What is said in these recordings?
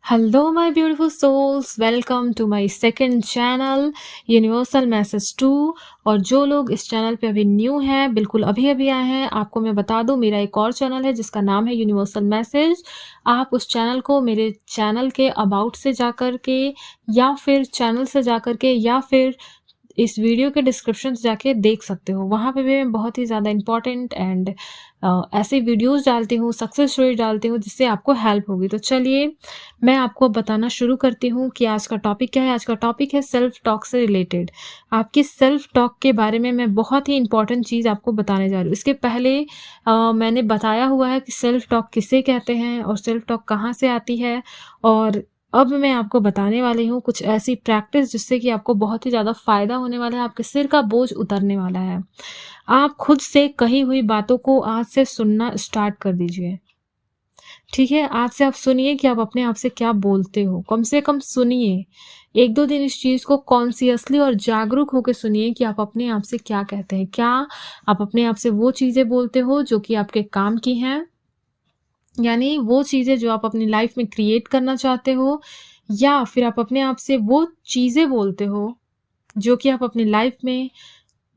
Hello, my beautiful souls. Welcome to my second channel universal message 2। और जो लोग इस चैनल पे अभी न्यू हैं, बिल्कुल अभी अभी आए हैं, आपको मैं बता दूं मेरा एक और चैनल है जिसका नाम है यूनिवर्सल मैसेज। आप उस चैनल को मेरे चैनल के अबाउट से जाकर के या फिर चैनल से जाकर के या फिर इस वीडियो के डिस्क्रिप्शन से जाके देख सकते हो। वहाँ पे भी मैं बहुत ही ज़्यादा इंपॉर्टेंट एंड ऐसे वीडियोस डालती हूँ, सक्सेस स्टोरी डालती हूँ जिससे आपको हेल्प होगी। तो चलिए मैं आपको बताना शुरू करती हूँ कि आज का टॉपिक क्या है। आज का टॉपिक है सेल्फ टॉक से रिलेटेड। आपकी सेल्फ टॉक के बारे में मैं बहुत ही इंपॉर्टेंट चीज़ आपको बताने जा रही हूँ। इसके पहले मैंने बताया हुआ है कि सेल्फ टॉक किसे कहते हैं और सेल्फ टॉक कहाँ से आती है। और अब मैं आपको बताने वाली हूँ कुछ ऐसी प्रैक्टिस जिससे कि आपको बहुत ही ज़्यादा फ़ायदा होने वाला है, आपके सिर का बोझ उतरने वाला है। आप खुद से कही हुई बातों को आज से सुनना स्टार्ट कर दीजिए। ठीक है, आज से आप सुनिए कि आप अपने आप से क्या बोलते हो। कम से कम सुनिए, 1-2 दिन इस चीज़ को कॉन्शियसली और जागरूक होकर सुनिए कि आप अपने आप से क्या कहते हैं। क्या आप अपने आप से वो चीज़ें बोलते हो जो कि आपके काम की हैं, यानी वो चीज़ें जो आप अपनी लाइफ में क्रिएट करना चाहते हो, या फिर आप अपने आप से वो चीज़ें बोलते हो जो कि आप अपनी लाइफ में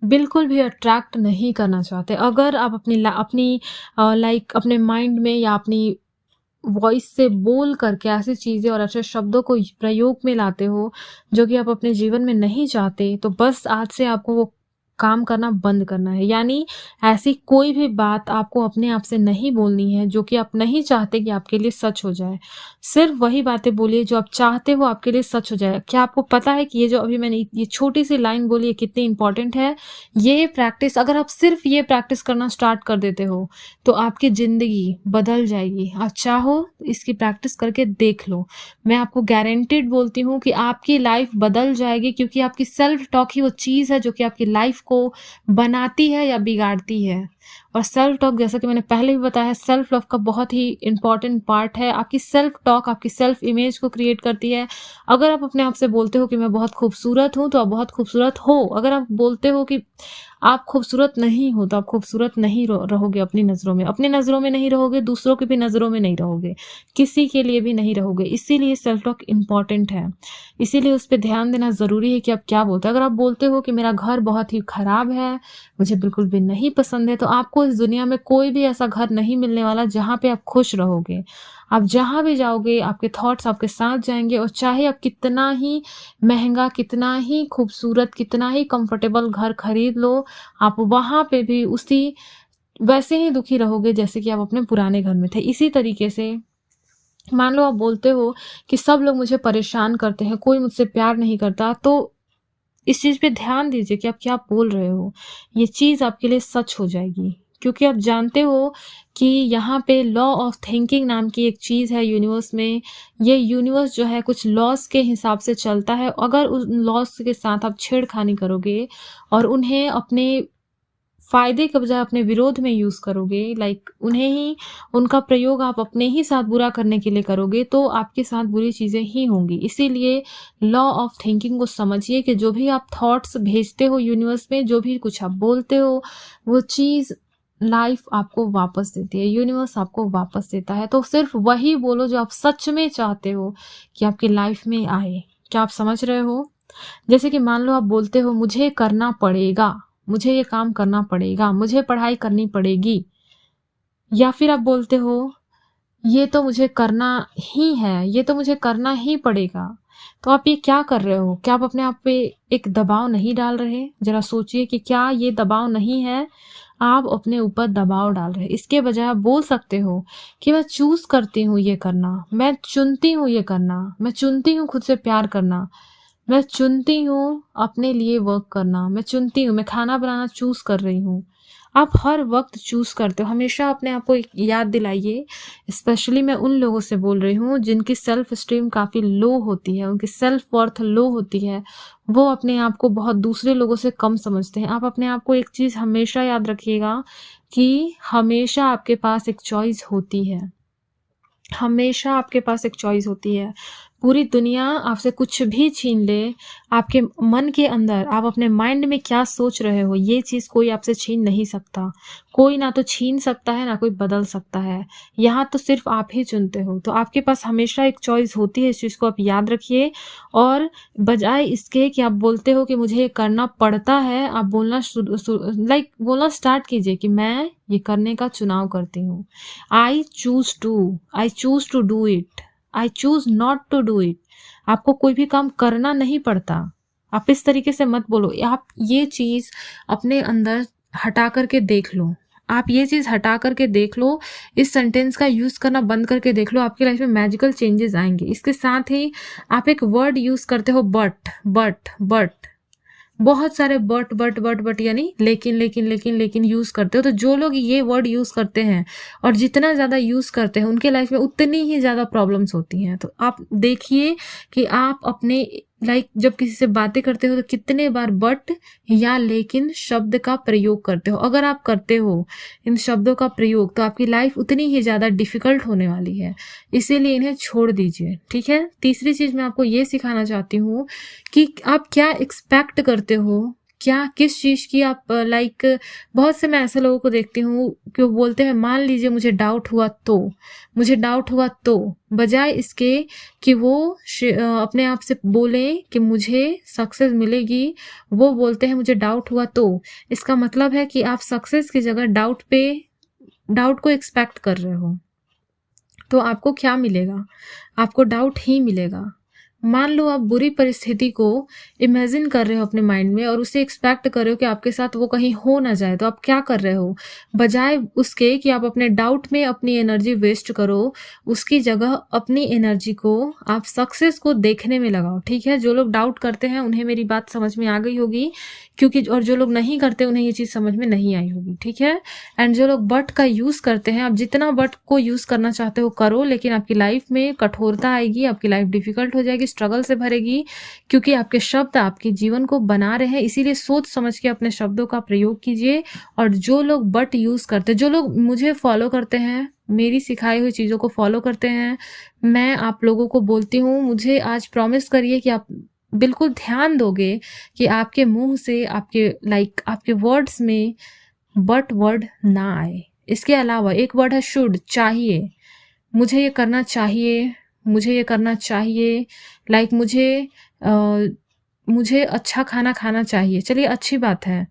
बिल्कुल भी अट्रैक्ट नहीं करना चाहते। अगर आप अपनी लाइक अपने माइंड में या अपनी वॉइस से बोल करके ऐसी चीज़ें और ऐसे शब्दों को प्रयोग में लाते हो जो कि आप अपने जीवन में नहीं चाहते, तो बस आज से आपको वो काम करना बंद करना है। यानी ऐसी कोई भी बात आपको अपने आप से नहीं बोलनी है जो कि आप नहीं चाहते कि आपके लिए सच हो जाए। सिर्फ वही बातें बोलिए जो आप चाहते हो आपके लिए सच हो जाए। क्या आपको पता है कि ये जो अभी मैंने ये छोटी सी लाइन बोली है कितनी इंपॉर्टेंट है? ये प्रैक्टिस, अगर आप सिर्फ ये प्रैक्टिस करना स्टार्ट कर देते हो तो आपकी ज़िंदगी बदल जाएगी। आप चाहो तो इसकी प्रैक्टिस करके देख लो। मैं आपको गारंटीड बोलती हूँ कि आपकी लाइफ बदल जाएगी, क्योंकि आपकी सेल्फ टॉक ही वो चीज़ है जो कि आपकी लाइफ को बनाती है या बिगाड़ती है। और सेल्फ टॉक, जैसा कि मैंने पहले भी बताया, सेल्फ लव का बहुत ही इंपॉर्टेंट पार्ट है। आपकी सेल्फ टॉक आपकी सेल्फ इमेज को क्रिएट करती है। अगर आप अपने आप से बोलते हो कि मैं बहुत खूबसूरत हूँ, तो आप बहुत खूबसूरत हो। अगर आप बोलते हो कि आप खूबसूरत नहीं हो, तो आप खूबसूरत नहीं रहोगे अपनी नज़रों में। अपनी नज़रों में नहीं रहोगे, दूसरों की भी नज़रों में नहीं रहोगे, किसी के लिए भी नहीं रहोगे। इसीलिए सेल्फ टॉक इम्पॉर्टेंट है। इसीलिए उस पे ध्यान देना ज़रूरी है कि आप क्या बोलते हैं। अगर आप बोलते हो कि मेरा घर बहुत ही ख़राब है, मुझे बिल्कुल भी नहीं पसंद है, तो आपको इस दुनिया में कोई भी ऐसा घर नहीं मिलने वाला जहाँ पे आप खुश रहोगे। आप जहाँ भी जाओगे आपके थॉट्स आपके साथ जाएँगे, और चाहे आप कितना ही महँगा, कितना ही खूबसूरत, कितना ही कंफर्टेबल घर खरीद लो, आप वहाँ पे भी उसी वैसे ही दुखी रहोगे जैसे कि आप अपने पुराने घर में थे। इसी तरीके से मान लो आप बोलते हो कि सब लोग मुझे परेशान करते हैं, कोई मुझसे प्यार नहीं करता, तो इस चीज़ पे ध्यान दीजिए कि आप क्या बोल रहे हो। ये चीज़ आपके लिए सच हो जाएगी, क्योंकि आप जानते हो कि यहाँ पे लॉ ऑफ थिंकिंग नाम की एक चीज़ है यूनिवर्स में। ये यूनिवर्स जो है कुछ लॉस के हिसाब से चलता है। अगर उन लॉस के साथ आप छेड़खानी करोगे और उन्हें अपने फ़ायदे के बजाय अपने विरोध में यूज़ करोगे, लाइक उन्हें ही उनका प्रयोग आप अपने ही साथ बुरा करने के लिए करोगे, तो आपके साथ बुरी चीज़ें ही होंगी। इसीलिए लॉ ऑफ थिंकिंग को समझिए कि जो भी आप थॉट्स भेजते हो यूनिवर्स में, जो भी कुछ आप बोलते हो, वो चीज़ लाइफ आपको वापस देती है, यूनिवर्स आपको वापस देता है। तो सिर्फ वही बोलो जो आप सच में चाहते हो कि आपकी लाइफ में आए। क्या आप समझ रहे हो? जैसे कि मान लो आप बोलते हो मुझे करना पड़ेगा, मुझे ये काम करना पड़ेगा, मुझे पढ़ाई करनी पड़ेगी, या फिर आप बोलते हो ये तो मुझे करना ही है, ये तो मुझे करना ही पड़ेगा। तो आप ये क्या कर रहे हो? क्या आप अपने आप पे एक दबाव नहीं डाल रहे? ज़रा सोचिए कि क्या ये दबाव नहीं है? आप अपने ऊपर दबाव डाल रहे हैं। इसके बजाय आप बोल सकते हो कि मैं चूज़ करती हूँ ये करना, मैं चुनती हूँ ये करना, मैं चुनती हूँ खुद से प्यार करना, मैं चुनती हूँ अपने लिए वर्क करना, मैं चुनती हूँ, मैं खाना बनाना चूज़ कर रही हूँ। आप हर वक़्त चूज़ करते हो। हमेशा अपने आप को एक याद दिलाइए, स्पेशली मैं उन लोगों से बोल रही हूँ जिनकी सेल्फ एस्टीम काफ़ी लो होती है, उनकी सेल्फ वर्थ लो होती है। वो अपने आप को बहुत दूसरे लोगों से कम समझते हैं। आप अपने आप को एक चीज़ हमेशा याद रखिएगा कि हमेशा आपके पास एक चॉइस होती है। हमेशा आपके पास एक चॉइस होती है। पूरी दुनिया आपसे कुछ भी छीन ले, आपके मन के अंदर आप अपने माइंड में क्या सोच रहे हो, ये चीज़ कोई आपसे छीन नहीं सकता। कोई ना तो छीन सकता है, ना कोई बदल सकता है। यहाँ तो सिर्फ़ आप ही चुनते हो। तो आपके पास हमेशा एक चॉइस होती है, इस चीज़ को आप याद रखिए। और बजाय इसके कि आप बोलते हो कि मुझे ये करना पड़ता है, आप बोलना बोलना स्टार्ट कीजिए कि मैं ये करने का चुनाव करती हूँ। I choose to do it. I choose not to do it. आपको कोई भी काम करना नहीं पड़ता। आप इस तरीके से मत बोलो। आप ये चीज अपने अंदर हटा करके देख लो। आप ये चीज हटा करके देख लो, इस सेंटेंस का यूज करना बंद करके देख लो, आपकी लाइफ में मैजिकल चेंजेस आएंगे। इसके साथ ही आप एक वर्ड यूज करते हो, बट। बहुत सारे बट यानी लेकिन यूज करते हो। तो जो लोग ये वर्ड यूज करते हैं और जितना ज्यादा यूज करते हैं, उनके लाइफ में उतनी ही ज्यादा प्रॉब्लम्स होती हैं। तो आप देखिए कि आप अपने जब किसी से बातें करते हो तो कितने बार बट या लेकिन शब्द का प्रयोग करते हो। अगर आप करते हो इन शब्दों का प्रयोग, तो आपकी लाइफ उतनी ही ज्यादा डिफिकल्ट होने वाली है। इसीलिए इन्हें छोड़ दीजिए, ठीक है। तीसरी चीज मैं आपको ये सिखाना चाहती हूँ कि आप क्या एक्सपेक्ट करते हो, क्या किस चीज की आप बहुत से मैं ऐसे लोगों को देखती हूँ कि वो बोलते हैं मान लीजिए मुझे डाउट हुआ तो बजाय इसके कि वो अपने आप से बोले कि मुझे सक्सेस मिलेगी, वो बोलते हैं मुझे डाउट हुआ तो। इसका मतलब है कि आप सक्सेस की जगह डाउट को एक्सपेक्ट कर रहे हो। तो आपको क्या मिलेगा? आपको डाउट ही मिलेगा। मान लो आप बुरी परिस्थिति को इमेजिन कर रहे हो अपने माइंड में और उसे एक्सपेक्ट कर रहे हो कि आपके साथ वो कहीं हो ना जाए, तो आप क्या कर रहे हो? बजाय उसके कि आप अपने डाउट में अपनी एनर्जी वेस्ट करो, उसकी जगह अपनी एनर्जी को आप सक्सेस को देखने में लगाओ, ठीक है। जो लोग डाउट करते हैं उन्हें मेरी बात समझ में आ गई होगी, क्योंकि और जो लोग नहीं करते उन्हें ये चीज समझ में नहीं आई होगी, ठीक है। एंड जो लोग बट का यूज करते हैं, आप जितना बट को यूज करना चाहते हो करो, लेकिन आपकी लाइफ में कठोरता आएगी, आपकी लाइफ डिफिकल्ट हो जाएगी, स्ट्रगल से भरेगी, क्योंकि आपके शब्द आपके जीवन को बना रहे हैं। इसीलिए सोच समझ के अपने शब्दों का प्रयोग कीजिए। और जो लोग बट यूज करते, जो लोग मुझे फॉलो करते हैं, मेरी सिखाई हुई चीजों को फॉलो करते हैं, मैं आप लोगों को बोलती हूँ, मुझे आज प्रॉमिस करिए कि आप बिल्कुल ध्यान दोगे कि आपके मुंह से आपके वर्ड्स में बट वर्ड ना आए। इसके अलावा एक वर्ड है शुड, चाहिए। मुझे ये करना चाहिए, मुझे ये करना चाहिए। मुझे अच्छा खाना खाना चाहिए। चलिए अच्छी बात है,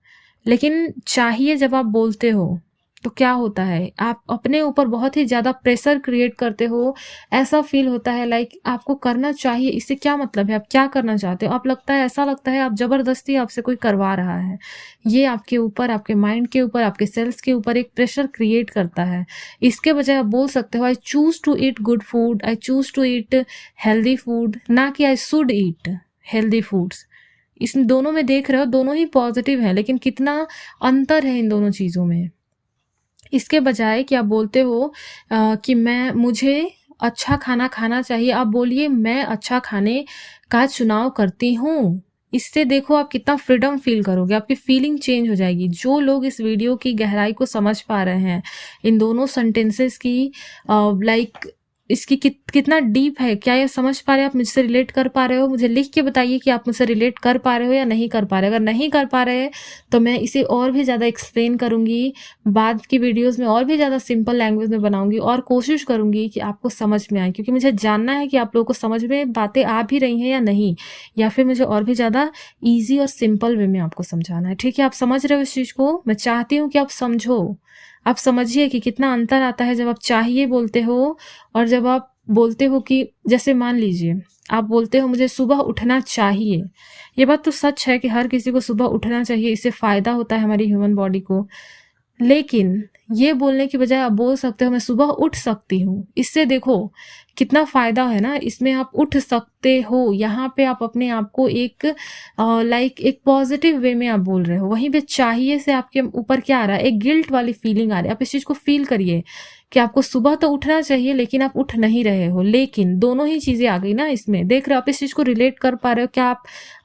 लेकिन चाहिए जब आप बोलते हो तो क्या होता है, आप अपने ऊपर बहुत ही ज्यादा प्रेशर क्रिएट करते हो। ऐसा फील होता है आपको करना चाहिए। इससे क्या मतलब है? आप क्या करना चाहते हो? ऐसा लगता है आप जबरदस्ती आपसे कोई करवा रहा है। ये आपके ऊपर, आपके माइंड के ऊपर, आपके सेल्स के ऊपर एक प्रेशर क्रिएट करता है। इसके बजाय आप बोल सकते हो I choose to eat good food, I choose to eat healthy food, ना कि I should eat healthy foods. इन दोनों में देख रहे हो, दोनों ही पॉजिटिव है, लेकिन कितना अंतर है इन दोनों चीजों में। इसके बजाय कि आप बोलते हो कि मुझे अच्छा खाना खाना चाहिए, आप बोलिए मैं अच्छा खाने का चुनाव करती हूँ। इससे देखो आप कितना फ्रीडम फील करोगे, आपकी फीलिंग चेंज हो जाएगी। जो लोग इस वीडियो की गहराई को समझ पा रहे हैं, इन दोनों सेंटेंसेस की इसकी कितना डीप है, क्या ये समझ पा रहे हो? आप मुझसे रिलेट कर पा रहे हो? मुझे लिख के बताइए कि आप मुझसे रिलेट कर पा रहे हो या नहीं कर पा रहे हो। अगर नहीं कर पा रहे तो मैं इसे और भी ज़्यादा एक्सप्लेन करूंगी, बाद की वीडियोस में और भी ज़्यादा सिंपल लैंग्वेज में बनाऊंगी और कोशिश करूंगी कि आपको समझ में आए, क्योंकि मुझे जानना है कि आप लोगों को समझ में बातें आ भी रही हैं या नहीं, या फिर मुझे और भी ज़्यादा ईजी और सिंपल वे में आपको समझाना है, ठीक है। आप समझ रहे हो इस चीज़ को? मैं चाहती हूँ कि आप समझो, आप समझिए कि कितना अंतर आता है जब आप चाहिए बोलते हो और जब आप बोलते हो कि, जैसे मान लीजिए आप बोलते हो मुझे सुबह उठना चाहिए। ये बात तो सच है कि हर किसी को सुबह उठना चाहिए, इससे फायदा होता है हमारी ह्यूमन बॉडी को। लेकिन ये बोलने की बजाय आप बोल सकते हो मैं सुबह उठ सकती हूँ। इससे देखो कितना फायदा है ना, इसमें आप उठ सकते हो, यहाँ पे आप अपने आप को एक एक पॉजिटिव वे में आप बोल रहे हो। वहीं पे चाहिए से आपके ऊपर क्या आ रहा है, एक गिल्ट वाली फीलिंग आ रही है। आप इस चीज को फील करिए कि आपको सुबह तो उठना चाहिए लेकिन आप उठ नहीं रहे हो। लेकिन दोनों ही चीजें आ गई ना इसमें, देख रहे हो? आप इस चीज को रिलेट कर पा रहे हो क्या?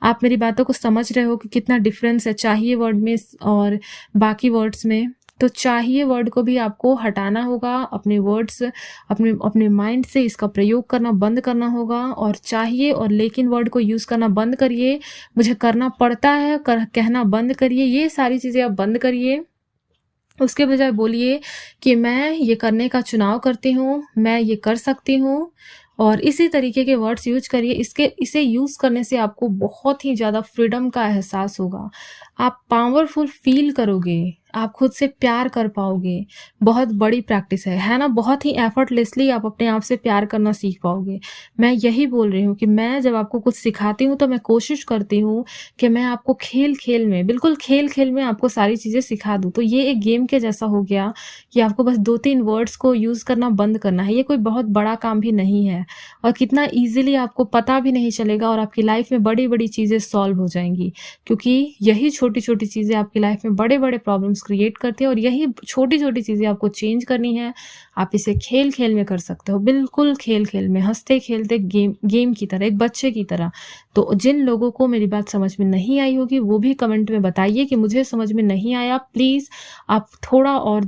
आप मेरी बातों को समझ रहे हो कि कितना डिफरेंस है चाहिए वर्ड में और बाकी वर्ड्स में? तो चाहिए वर्ड को भी आपको हटाना होगा, अपने वर्ड्स अपने अपने माइंड से इसका प्रयोग करना बंद करना होगा, और चाहिए और लेकिन वर्ड को यूज़ करना बंद करिए। मुझे करना पड़ता है कहना बंद करिए, ये सारी चीज़ें आप बंद करिए। उसके बजाय बोलिए कि मैं ये करने का चुनाव करती हूँ, मैं ये कर सकती हूँ, और इसी तरीके के वर्ड्स यूज करिए। इसे यूज़ करने से आपको बहुत ही ज़्यादा फ्रीडम का एहसास होगा, आप पावरफुल फील करोगे, आप खुद से प्यार कर पाओगे। बहुत बड़ी प्रैक्टिस है ना? बहुत ही एफर्टलेसली आप अपने आप से प्यार करना सीख पाओगे। मैं यही बोल रही हूँ कि मैं जब आपको कुछ सिखाती हूँ तो मैं कोशिश करती हूँ कि मैं आपको खेल-खेल में, बिल्कुल खेल-खेल में आपको सारी चीज़ें सिखा दूँ। तो ये एक गेम के जैसा हो गया कि आपको बस 2-3 वर्ड्स को यूज़ करना बंद करना है। ये कोई बहुत बड़ा काम भी नहीं है, और कितना ईज़िली आपको पता भी नहीं चलेगा, और आपकी लाइफ में बड़ी-बड़ी चीज़ें सॉल्व हो जाएँगी, क्योंकि यही छोटी-छोटी चीज़ें आपकी लाइफ में बड़े-बड़े प्रॉब्लम्स क्रिएट करती है, और यही छोटी-छोटी चीज़ें आपको चेंज करनी है। आप इसे खेल-खेल में कर सकते हो, बिल्कुल खेल-खेल में, हँसते-खेलते गेम की तरह, एक बच्चे की तरह। तो जिन लोगों को मेरी बात समझ में नहीं आई होगी वो भी कमेंट में बताइए कि मुझे समझ में नहीं आया, प्लीज़ आप थोड़ा और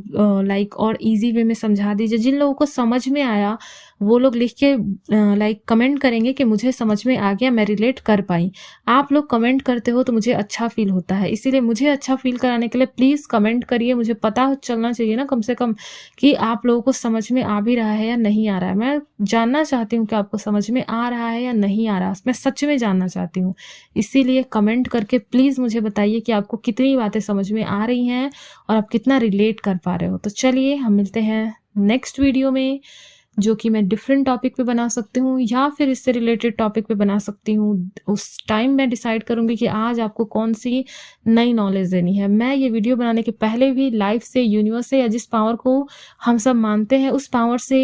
और ईज़ी वे में समझा दीजिए। जिन लोगों को समझ में आया वो लोग लिख के कमेंट करेंगे कि मुझे समझ में आ गया, मैं रिलेट कर पाई। आप लोग कमेंट करते हो तो मुझे अच्छा फ़ील होता है, इसीलिए मुझे अच्छा फ़ील कराने के लिए प्लीज़ कमेंट करिए। मुझे पता चलना चाहिए ना कम से कम कि आप लोगों को समझ में आ भी रहा है या नहीं आ रहा है। मैं जानना चाहती हूँ कि आपको समझ में आ रहा है या नहीं आ रहा, मैं सच में जानना चाहती हूँ। इसीलिए कमेंट करके प्लीज़ मुझे बताइए कि आपको कितनी बातें समझ में आ रही हैं और आप कितना रिलेट कर पा रहे हो। तो चलिए हम मिलते हैं नेक्स्ट वीडियो में, जो कि मैं डिफरेंट टॉपिक पे बना सकती हूँ या फिर इससे रिलेटेड टॉपिक पे बना सकती हूँ। उस टाइम मैं डिसाइड करूँगी कि आज आपको कौन-सी नई नॉलेज देनी है। मैं ये वीडियो बनाने के पहले भी लाइफ से, यूनिवर्स से, या जिस पावर को हम सब मानते हैं उस पावर से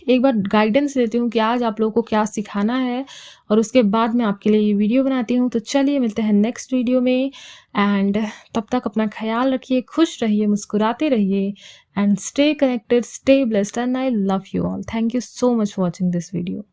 एक बार गाइडेंस लेती हूँ कि आज आप लोगों को क्या सिखाना है, और उसके बाद मैं आपके लिए ये वीडियो बनाती हूँ। तो चलिए मिलते हैं नेक्स्ट वीडियो में, एंड तब तक अपना ख्याल रखिए, खुश रहिए, मुस्कुराते रहिए, and stay connected, stay blessed, and I love you all. Thank you so much for watching this video.